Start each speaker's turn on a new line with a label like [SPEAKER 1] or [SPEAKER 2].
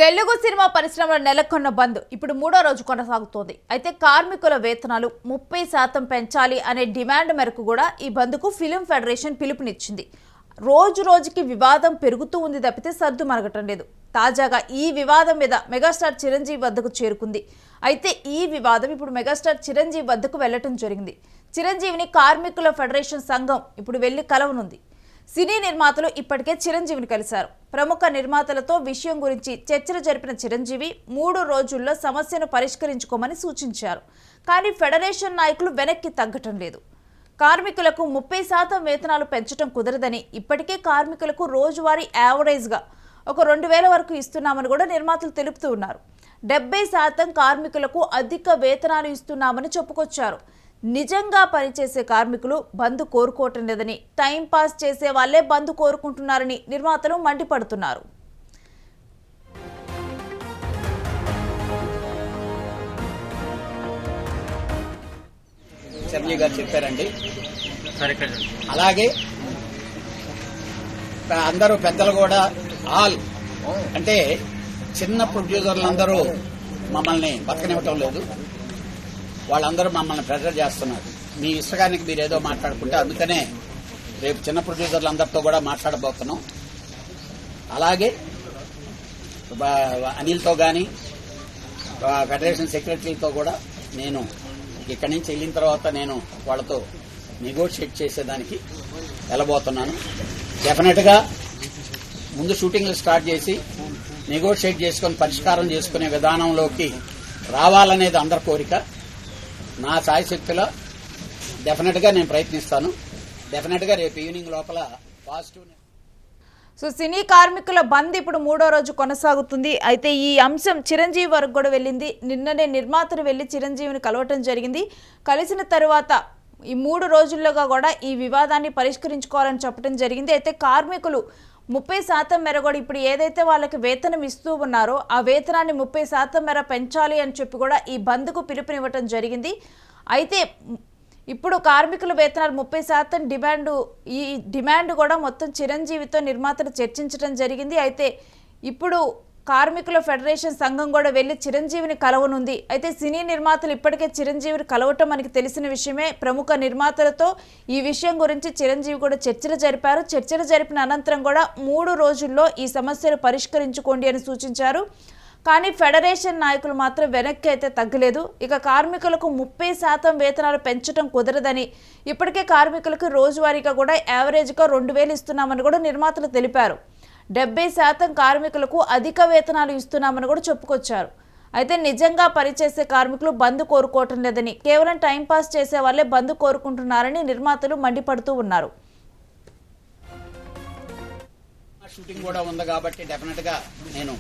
[SPEAKER 1] Telugu cinema పరిశ్రమలో నెలకొన్న బంద్ ఇప్పుడు మూడో రోజు కొనసాగుతోంది. అయితే కార్మికుల వేతనాలు 30% పెంచాలి అనే డిమాండ్ మేరకు కూడా ఈ బంద్కు ఫిల్మ్ ఫెడరేషన్ పిలుపునిచ్చింది. రోజు రోజుకి వివాదం పెరుగుతూ ఉంది తప్పితే సర్దు మరగటం లేదు. తాజాగా ఈ వివాదం మీద మెగాస్టార్ చిరంజీవి వద్దకు చేరుకుంది. అయితే ఈ వివాదం ఇప్పుడు మెగాస్టార్ చిరంజీవి వద్దకు వెళ్లటం జరిగింది. చిరంజీవిని కార్మికుల ఫెడరేషన్ సంఘం ఇప్పుడు వెళ్లి కలవనుంది. సినీ నిర్మాతలు ఇప్పటికే చిరంజీవిని కలిశారు. ప్రముఖ నిర్మాతలతో విషయం గురించి చర్చలు జరిపిన చిరంజీవి 3 రోజుల్లో సమస్యను పరిష్కరించుకోమని సూచించారు. కానీ ఫెడరేషన్ నాయకులు వెనక్కి తగ్గటం లేదు. కార్మికులకు 30% వేతనాలు పెంచడం కుదరదని, ఇప్పటికే కార్మికులకు రోజువారీ యావరేజ్గా ఒక 2000 వరకు ఇస్తున్నామని కూడా నిర్మాతలు తెలుపుతూ ఉన్నారు. 70% కార్మికులకు అధిక వేతనాలు ఇస్తున్నామని చెప్పుకొచ్చారు. నిజంగా పనిచేసే కార్మికులు బంద్ కోరుకోవటం లేదని, టైంపాస్ చేసే వాళ్లే బంద్ కోరుకుంటున్నారని నిర్మాతలు మండిపడుతున్నారు.
[SPEAKER 2] చిరంజీవి గారు చెప్పారండి. అలాగే అందరూ పెద్దలు కూడా అంటే చిన్న ప్రొడ్యూసర్లందరూ మమ్మల్ని బతకనివ్వటం లేదు. వాళ్ళందరూ మమ్మల్ని ప్రెషర్ చేస్తున్నారు. మీ ఇష్టగానికి మీరు ఏదో మాట్లాడుకుంటే, అందుకనే రేపు చిన్న ప్రొడ్యూసర్లందరితో కూడా మాట్లాడబోతున్నాం. అలాగే అనిల్తో కానీ ఫెడరేషన్ సెక్రటరీతో కూడా నేను ఇక్కడి నుంచి వెళ్ళిన తర్వాత నేను వాళ్ళతో నెగోషియేట్ చేసేదానికి వెళ్ళబోతున్నాను. డెఫినెట్గా ముందు షూటింగ్లు స్టార్ట్ చేసి నెగోషియేట్ చేసుకుని పరిష్కారం చేసుకునే విధానంలోకి రావాలనేది అందరి కోరిక. నా సాయశక్తిలో డెఫినెట్గా నేను ప్రయత్నిస్తాను. డెఫినెట్గా రేపు ఈవినింగ్ లోపల పాజిటివ్.
[SPEAKER 1] సినీ కార్మికుల బంద్ ఇప్పుడు 3వ రోజు కొనసాగుతుంది. అయితే ఈ అంశం చిరంజీవి వరకు కూడా వెళ్ళింది. నిన్ననే నిర్మాతలు వెళ్లి చిరంజీవిని కలవటం జరిగింది. కలిసిన తరువాత ఈ 3 రోజుల్లోగా కూడా ఈ వివాదాన్ని పరిష్కరించుకోవాలని చెప్పడం జరిగింది. అయితే కార్మికులు 30% మేర కూడా ఇప్పుడు ఏదైతే వాళ్ళకి వేతనం ఇస్తూ ఉన్నారో ఆ వేతనాన్ని 30% మేర పెంచాలి అని చెప్పి కూడా ఈ బంద్కు పిలుపునివ్వటం జరిగింది. అయితే ఇప్పుడు కార్మికుల వేతనాలు 30% ఈ డిమాండ్ కూడా మొత్తం చిరంజీవితో నిర్మాతలు చర్చించడం జరిగింది. అయితే ఇప్పుడు కార్మికుల ఫెడరేషన్ సంఘం కూడా వెళ్లి చిరంజీవిని కలవనుంది. అయితే సినీ నిర్మాతలు ఇప్పటికే చిరంజీవిని కలవటం మనకి తెలిసిన విషయమే. ప్రముఖ నిర్మాతలతో ఈ విషయం గురించి చిరంజీవి కూడా చర్చలు జరిపారు. చర్చలు జరిపిన అనంతరం కూడా 3 రోజుల్లో ఈ సమస్యను పరిష్కరించుకోండి అని సూచించారు. కానీ ఫెడరేషన్ నాయకులు మాత్రం వెనక్కి అయితే తగ్గలేదు. ఇక కార్మికులకు 30% వేతనాలు పెంచడం కుదరదని, ఇప్పటికే కార్మికులకు రోజువారీగా కూడా యావరేజ్గా 2000 ఇస్తున్నామని కూడా నిర్మాతలు తెలిపారు. 70% కార్మికులకు అధిక వేతనాలు ఇస్తున్నామని కూడా చెప్పుకొచ్చారు. అయితే నిజంగా పనిచేసే కార్మికులు బంద్ కోరుకోవటం లేదని, కేవలం టైంపాస్ చేసే వాళ్ళే బంద్ కోరుకుంటున్నారని నిర్మాతలు మండిపడుతూ ఉన్నారు.
[SPEAKER 2] షూటింగ్ కూడా ఉంది కాబట్టి డెఫినెట్గా నేను